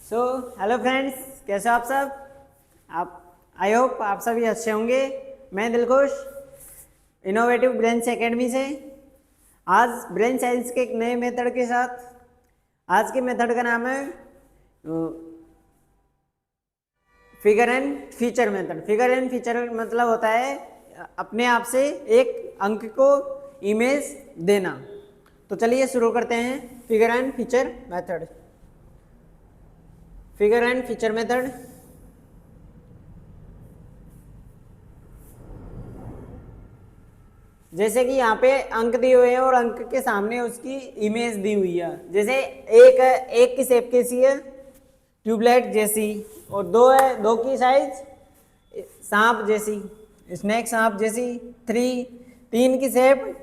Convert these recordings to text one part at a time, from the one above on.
So hello friends, कैसे हो आप सब। आप आई होप आप सभी अच्छे होंगे। मैं दिलखुश इनोवेटिव ब्रेन्स एकेडमी से आज ब्रेन साइंस के एक नए मेथड के साथ। आज के मेथड का नाम है figure and feature method. Figure and feature मतलब होता है अपने आप से एक अंक को इमेज देना। तो चलिए शुरू करते हैं figure and feature method. Figure and feature method जैसे कि यहाँ पे अंक दिए हुए हैं और अंक के सामने उसकी इमेज दी हुई है। जैसे एक की शेप कैसी है, ट्यूबलाइट जैसी, और दो है, दो की साइज सांप जैसी, स्नेक सांप जैसी। तीन की शेप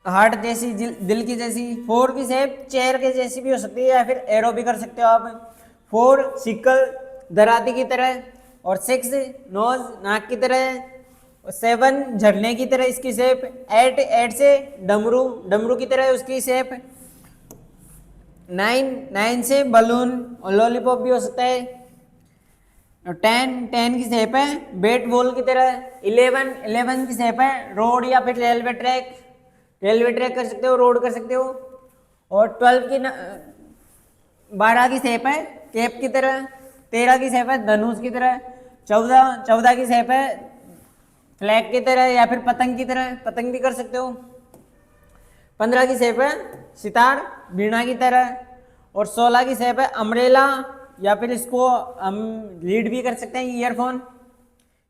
हार्ट जैसी, दिल की जैसी। 4 की शेप चेयर के जैसी भी हो सकती है या फिर एरो भी कर सकते हो आप। 4 सिकल दराती की तरह, और 6 नोज नाक की तरह, 7 झरने की तरह इसकी शेप। 8 से डमरू की तरह उसकी शेप। 9 से बलून और लॉलीपॉप भी हो सकता है। 10 की शेप है बैट बॉल की तरह। 11 की शेप है रोड या फिर रेलवे ट्रैक कर सकते हो, रोड कर सकते हो। और 12 की शेप है कैप की तरह। 13 की शेप है धनुष की तरह। 14 की शेप है फ्लैग की तरह या फिर पतंग की तरह, पतंग भी कर सकते हो। 15 की शेप है सितार वीणा की तरह। और 16 की शेप है अम्ब्रेला, या फिर इसको हम लीड भी कर सकते हैं,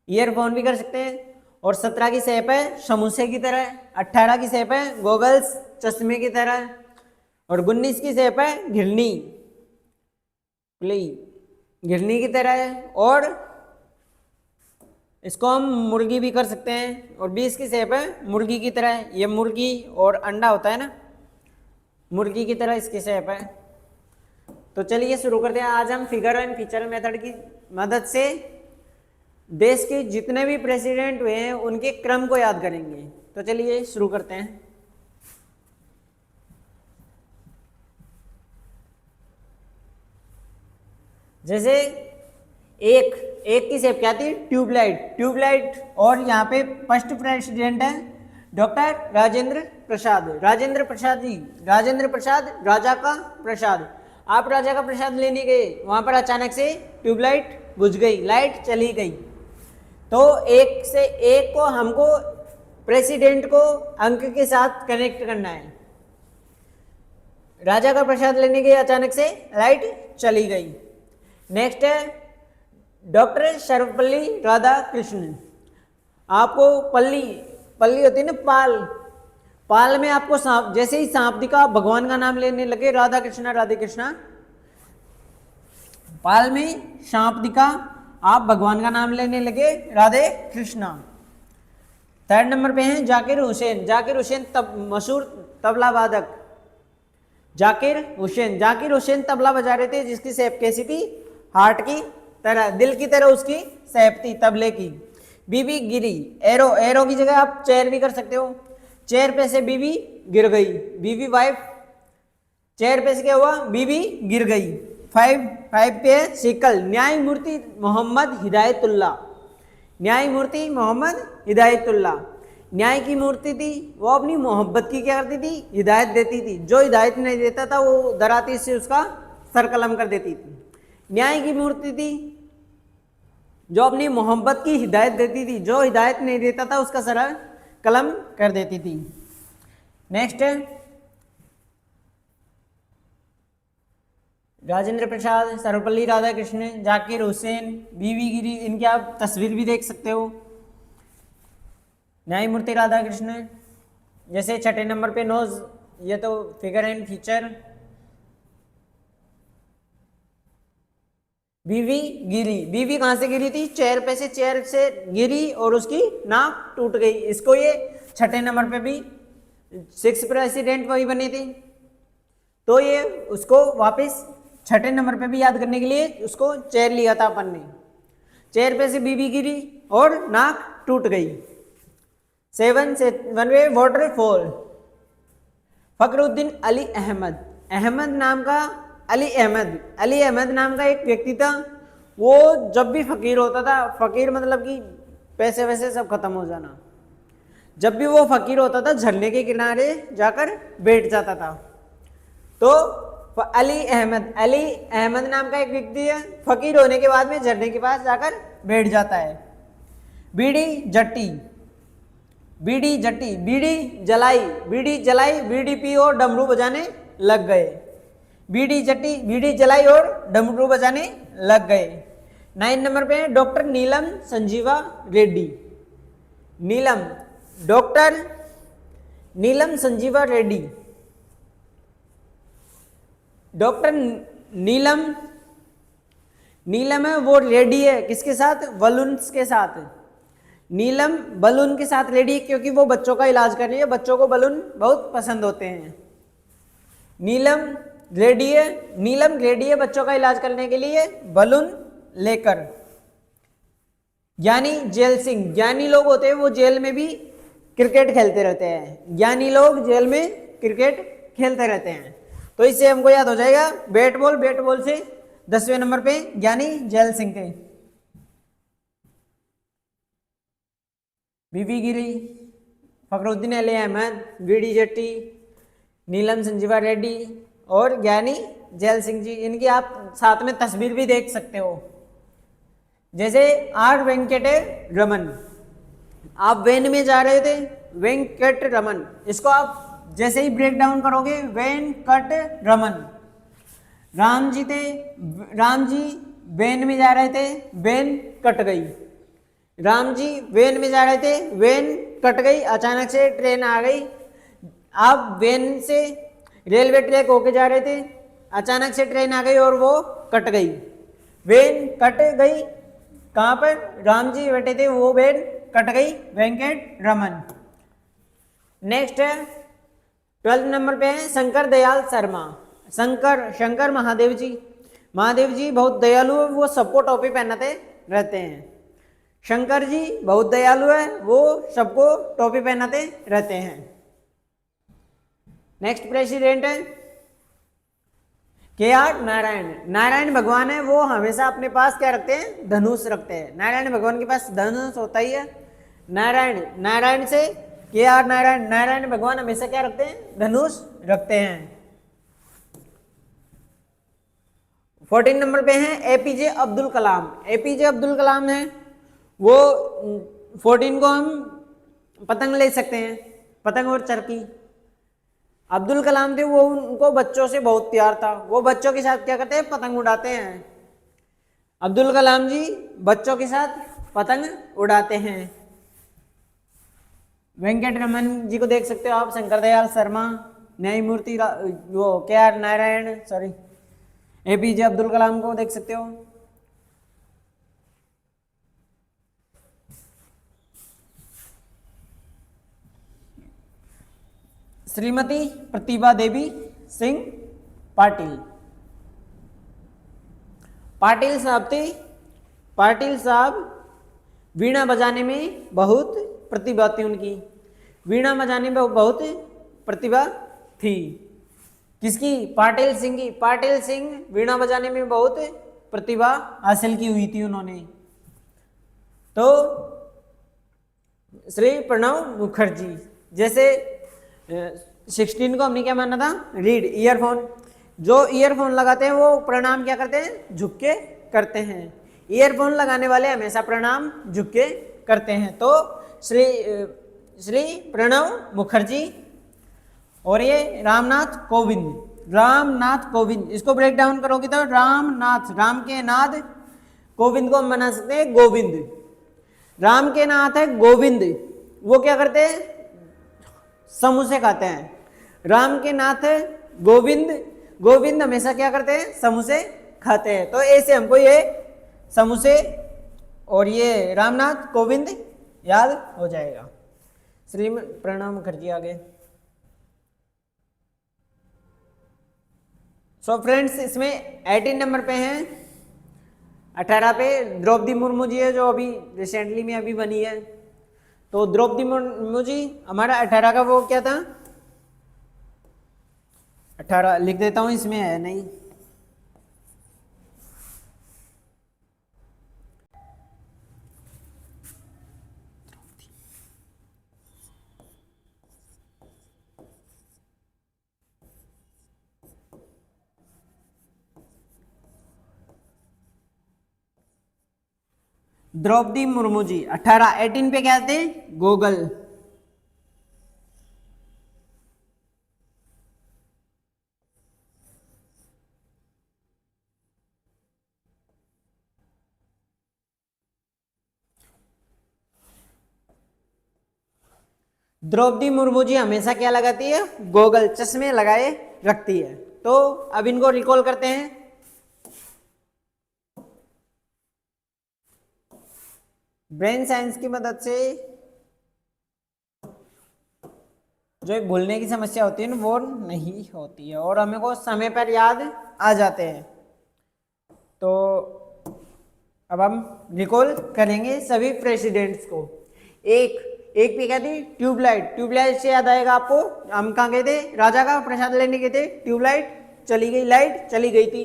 ईयरफोन भी कर सकते हैं। और 17 की शेप है समोसे की तरह। 18 की शेप है गोगल्स चश्मे की तरह। और 19 की शेप है घिरनी की तरह है। और इसको हम मुर्गी भी कर सकते हैं। और 20 की शेप है मुर्गी की तरह। ये मुर्गी और अंडा होता है ना, मुर्गी की तरह इसकी शेप है। तो चलिए शुरू करते हैं। आज हम फिगर एंड फीचर मेथड की मदद से देश के जितने भी प्रेसिडेंट हुए हैं उनके क्रम को याद करेंगे। तो चलिए शुरू करते हैं। जैसे एक की शेप क्या थी, ट्यूबलाइट। और यहाँ पे फर्स्ट प्रेसिडेंट है डॉक्टर राजेंद्र प्रसाद जी। राजेंद्र प्रसाद, राजा का प्रसाद। आप राजा का प्रसाद लेने गए, वहां पर अचानक से ट्यूबलाइट बुझ गई, लाइट चली गई। तो एक को हमको प्रेसिडेंट को अंक के साथ कनेक्ट करना है। राजा का प्रसाद लेने गए, अचानक से लाइट चली गई। नेक्स्ट है डॉक्टर सर्वपल्ली राधाकृष्णन। आपको पल्ली होती है ना, पाल में आपको सांप, जैसे ही सांप दिखा भगवान का नाम लेने लगे, राधा कृष्णा। पाल में सांप दिखा, आप भगवान का नाम लेने लगे, राधे कृष्णा। 3rd नंबर पे हैं जाकिर हुसैन मशहूर तबला वादक। जाकिर हुसैन तबला बजा रहे थे, जिसकी शेप कैसी थी, हार्ट की तरह, दिल की तरह उसकी शेप थी तबले की। बीबी गिरी, एरो की जगह आप चेयर भी कर सकते हो। चेयर पे से बीबी गिर गई, बीबी वाइफ। चेयर पे से क्या हुआ, बीबी गिर गई। 5 पे सिकल, न्यायमूर्ति मोहम्मद हिदायतुल्लाह। न्याय की मूर्ति थी, वो अपनी मोहब्बत की क्या करती थी, हिदायत देती थी। जो हिदायत नहीं देता था वो दराती से उसका सर कलम कर देती थी। न्याय की मूर्ति थी जो अपनी मोहब्बत की हिदायत देती थी, जो हिदायत नहीं देता था उसका सर कलम कर देती थी। नेक्स्ट है राजेंद्र प्रसाद, सर्वपल्ली राधाकृष्णन, जाकिर हुसैन, बीवी गिरी, इनकी आप तस्वीर भी देख सकते हो। न्यायमूर्ति राधाकृष्णन। जैसे 6ठे नंबर पे नोज, ये तो फिगर एंड फीचर। बीवी कहां से गिरी थी, चेयर से गिरी और उसकी नाक टूट गई। इसको ये 6ठे नंबर पे भी 6 प्रेसिडेंट वही बने थे, तो ये उसको वापस 6ठे नंबर पे भी याद करने के लिए उसको चेयर लिया था अपन ने। चेयर पे से बीवी गिरी और नाक टूट गई। 7 वे वाटरफॉल। फखरुद्दीन अली अहमद नाम का अली अहमद नाम का एक व्यक्ति था। वो जब भी फकीर होता था, फकीर मतलब कि पैसे वैसे सब खत्म हो जाना, जब भी वो फकीर होता था झरने के किनारे जाकर बैठ जाता था। तो अली अहमद नाम का एक व्यक्ति है, फकीर होने के बाद में झरने के पास जाकर बैठ जाता है। बीड़ी जट्टी, बीड़ी जट्टी, बीड़ी जलाई, बीड़ी पी और डमरू बजाने लग गए। बीड़ी जट्टी, बीड़ी जलाई और डमरू बजाने लग गए। 9 नंबर पे है doctor Neelam Sanjiva Reddy. Doctor Neelam Sanjiva Reddy, doctor नीलम है वो रेडी है किसके साथ? बलून्स के साथ। नीलम बलून के साथ रेडी है क्योंकि वो बच्चों का इलाज कर रही है, बच्चों को बलून बहुत पसंद होते हैं। नीलम रेडी है बच्चों का इलाज करने के लिए बलून लेकर। ज्ञानी जेल सिंह, ज्ञानी लोग होते हैं वो जेल में भी क्रिकेट खेलते रहते हैं। ज्ञानी लोग जेल में क्रिकेट खेलते रहते हैं, तो इससे हमको याद हो जाएगा बैट बॉल से 10वें नंबर पे ज्ञानी जेल सिंह थे। बीबी गिरी, फखरुद्दीन अली अहमद, बीडी जट्टी, नीलम संजीवा रेड्डी और ज्ञानी जेल सिंह जी, इनकी आप साथ में तस्वीर भी देख सकते हो। जैसे आर वेंकट रमन, आप वेन में जा रहे थे, वेंकट रमन, इसको आप जैसे ही ब्रेक डाउन करोगे वेंकट रमन। राम जी वेन में जा रहे थे, वेन कट गई। राम जी वेन में जा रहे थे, वेन कट गई, अचानक से ट्रेन आ गई। आप वेन से रेलवे ट्रैक होके जा रहे थे, अचानक से ट्रेन आ गई और वो कट गई। वेन कट गई, कहाँ पर? राम जी बैठे थे, वो वेन कट गई, वेंकट रमन। नेक्स्ट है 12 नंबर पे है शंकर दयाल शर्मा। शंकर महादेव जी बहुत दयालु है, वो सबको टोपी पहनाते रहते हैं। शंकर जी बहुत दयालु है, वो सबको टोपी पहनाते रहते हैं। नेक्स्ट प्रेसिडेंट है KR नारायण भगवान है, वो हमेशा अपने पास क्या रखते हैं? धनुष रखते हैं। नारायण भगवान के पास धनुष होता ही है। नारायण से KR नारायण भगवान हमेशा क्या रखते हैं? धनुष रखते हैं। 14 नंबर पे हैं APJ अब्दुल कलाम है, वो 14 को हम पतंग ले सकते हैं, पतंग और चरखी। अब्दुल कलाम थे, वो उनको बच्चों से बहुत प्यार था, वो बच्चों के साथ क्या करते हैं? पतंग उड़ाते हैं। अब्दुल कलाम जी बच्चों के साथ पतंग उड़ाते हैं। वेंकट रमन जी को देख सकते हो आप, शंकर दयाल शर्मा, न्यायमूर्ति वो KR Narayan, sorry APJ Abdul Kalam को देख सकते हो। श्रीमती प्रतिभा देवी सिंह पाटिल साहब वीणा बजाने में बहुत प्रतिभा थी उनकी। वीणा बजाने में बहुत प्रतिभा थी किसकी? पाटिल सिंह की। पाटिल सिंह वीणा बजाने में बहुत प्रतिभा हासिल की हुई थी उन्होंने। तो श्री प्रणव मुखर्जी, जैसे 16 को हमने क्या माना था? रीड ईयरफोन, जो ईयरफोन लगाते हैं वो प्रणाम क्या करते हैं? झुक के करते हैं। ईयरफोन लगाने वाले हमेशा प्रणाम झुक के करते हैं। तो श्री प्रणव मुखर्जी। और ये रामनाथ कोविंद, इसको ब्रेक डाउन करोगे तो राम के नाथ, कोविंद को हम बना सकते हैं गोविंद। राम के नाथ है गोविंद, वो क्या करते हैं? समोसे खाते हैं। राम के नाथ है गोविंद हमेशा क्या करते हैं? समोसे खाते हैं। तो ऐसे हमको ये समोसे और ये रामनाथ कोविंद याद हो जाएगा। श्री प्रणब मुखर्जी आगे। सो फ्रेंड्स, इसमें 18 नंबर पे हैं। 18 पे द्रौपदी मुर्मू जी है, जो अभी रिसेंटली में अभी बनी है। तो द्रौपदी मुर्मू जी हमारा 18 का वो क्या था? 18 लिख देता हूं, इसमें है नहीं। द्रौपदी मुर्मू जी। 18 पे क्या थे? गूगल। द्रौपदी मुर्मू जी हमेशा क्या लगाती है? गॉगल, चश्मे लगाए रखती है। तो अब इनको रिकॉल करते हैं। ब्रेन साइंस की मदद से जो भूलने की समस्या होती है ना वो नहीं होती है और हमें को समय पर याद आ जाते हैं। तो अब हम रिकॉल करेंगे सभी प्रेसिडेंट्स को। एक पे क्या थी? ट्यूबलाइट। ट्यूबलाइट से याद आएगा आपको, हम कहाँ गए थे? राजा का प्रसाद लेने गए थे। ट्यूबलाइट चली गई, लाइट चली गई थी।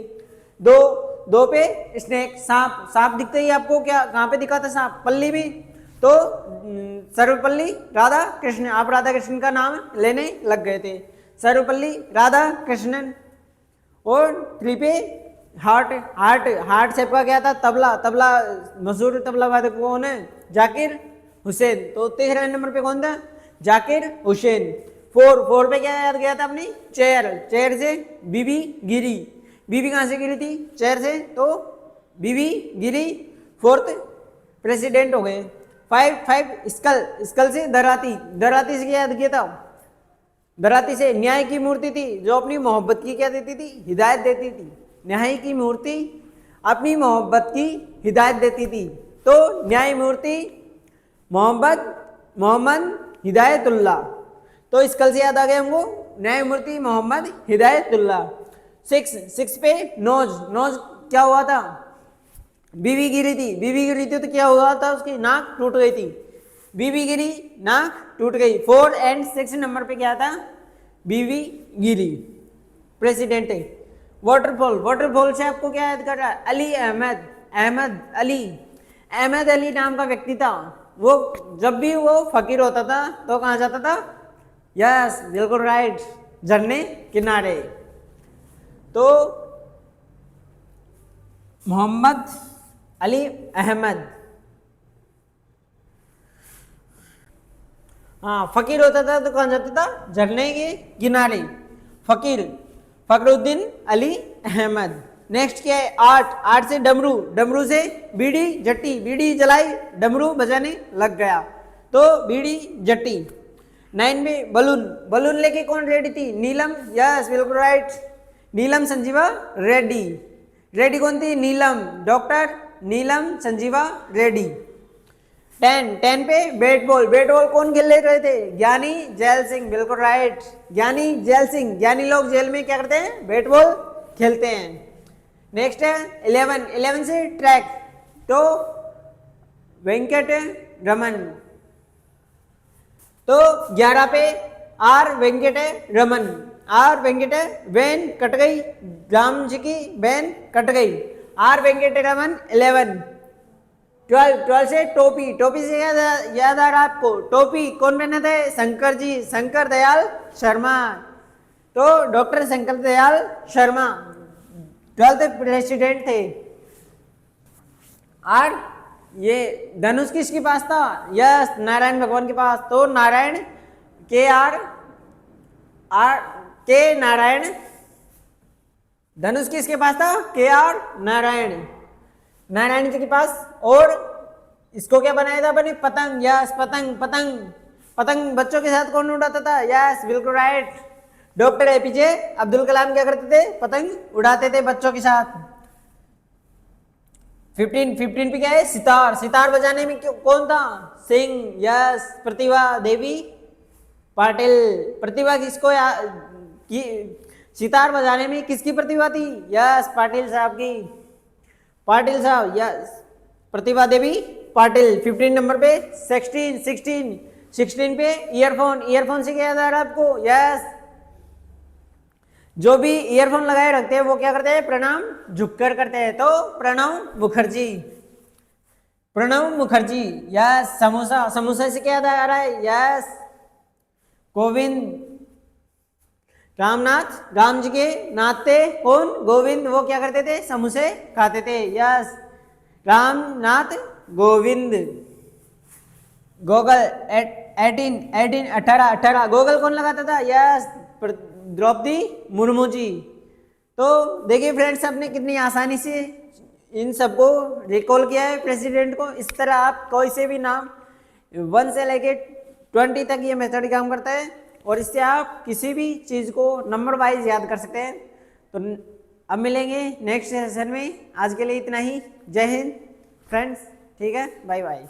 दो पे स्नेक, सांप। सांप दिखते ही आपको क्या कहाँ पे दिखा था सांप? पल्ली भी। तो सर्वपल्ली राधा कृष्ण, आप राधा कृष्ण का नाम लेने लग गए थे। सर्वपल्ली राधा कृष्णन। और 3 पे हार्ट। हार्ट शेप का क्या था? तबला। तबला मशहूर तबला वादक कौन है? जाकिर हुसैन। तो 13 नंबर पे कौन था? जाकिर हुसैन। 4 पे क्या याद गया था अपनी? चेयर। चेयर से बीबी गिरी। बीबी कहाँ से गिरी थी? चेयर से। तो बीबी गिरी, 4th प्रेसिडेंट हो गए। 5 स्कल। स्कल से दराती। दराती से क्या याद किया था? दराती से न्याय की मूर्ति थी जो अपनी मोहब्बत की क्या देती थी? हिदायत देती थी। न्याय की मूर्ति अपनी मोहब्बत की हिदायत देती थी। तो न्याय मूर्ति मोहम्मद हिदायतुल्लाह। तो इस कल से याद आ गया हमको न्यायमूर्ति मोहम्मद हिदायतुल्लाह। 6 पे नोज। नोज क्या हुआ था? बीवी गिरी थी। बीवी गिरी थी तो क्या हुआ था? उसकी नाक टूट गई थी। बीवी गिरी, नाक टूट गई। 4 और 6 नंबर पे क्या था? बीवी गिरी प्रेसिडेंट है। वाटरफॉल। वाटरफॉल से आपको क्या याद कर रहा है? अली अहमद। अहमद अली। अहमद अली नाम का व्यक्ति था। वो जब भी वो फकीर होता था तो कहाँ जाता था? यस, बिल्कुल राइट, झरने किनारे। तो मोहम्मद अली अहमद, हाँ, फकीर होता था तो कहाँ जाता था? झरने के किनारे। फकीर फकरुद्दीन अली अहमद। नेक्स्ट क्या है? आर्ट। आर्ट से डमरू। डमरू से बीड़ी जट्टी। बीड़ी जलाई, डमरू बजाने लग गया तो बीड़ी जट्टी। 9 में बलून। बलून लेके कौन रेडी थी? नीलम। यस, बिल्कुल राइट, नीलम संजीवा रेड्डी। रेड्डी कौन थी? नीलम, डॉक्टर नीलम संजीवा रेड्डी। 10 पे बैट बॉल। बैट बॉल कौन खेल रहे थे? ज्ञानी जैल सिंह, बिल्कुल राइट, ज्ञानी जैल सिंह। ज्ञानी लोग जेल में क्या करते हैं? बैट बॉल खेलते हैं। नेक्स्ट है 11 से ट्रैक। तो वेंकट रमन। तो 11 पे R Venkat Raman. R Venkat van कट गई, राम जी की वैन कट गई। आर वेंकट रमन 11। 12 से टोपी। टोपी से याद आ रहा आपको? टोपी कौन पहने थे? शंकर जी, शंकर दयाल शर्मा। तो doctor Shankar Dayal Sharma 12th president थे। और ये धनुष किसके पास था? यस, नारायण भगवान के पास। तो नारायण के नारायण। धनुष किसके पास था? KR नारायण, नारायण जी के पास। और इसको क्या बनाया था अपने? पतंग। यस, पतंग। पतंग पतंग बच्चों के साथ कौन उड़ाता था? यस, बिल्कुल राइट, डॉक्टर APJ अब्दुल कलाम क्या करते थे? पतंग उड़ाते थे बच्चों के साथ। 15 पे क्या है? सितार। सितार बजाने में कौन था? सिंह। यस, प्रतिभा देवी पाटिल। प्रतिभा किसको सितार बजाने में किसकी प्रतिभा थी? यस, पाटिल साहब की। पाटिल साहब, यस, प्रतिभा देवी पाटिल। 15 नंबर पे 16 पे ईयरफोन। ईयरफोन से क्या याद आ रहा है आपको? यस, जो भी ईयरफोन लगाए रखते हैं वो क्या करते हैं? प्रणाम झुककर करते हैं। तो प्रणव मुखर्जी। प्रणव मुखर्जी। यस, समोसा। समोसा से क्या याद आ रहा है? यस, गोविंद रामनाथ। राम जी के नाथ थे कौन? गोविंद। वो क्या करते थे? समोसे खाते थे। Yes, Ramnath Govind, Google 18 Google कौन लगाता था? यस, द्रौपदी मुर्मू जी। तो देखिए फ्रेंड्स, आपने कितनी आसानी से इन सबको रिकॉल किया है प्रेसिडेंट को। इस तरह आप कोई से भी नाम 1 से लेके 20 तक ये मेथड काम करता है, और इससे आप किसी भी चीज़ को नंबर वाइज याद कर सकते हैं। तो अब मिलेंगे नेक्स्ट सेशन में, आज के लिए इतना ही। जय हिंद फ्रेंड्स, ठीक है, बाय बाय।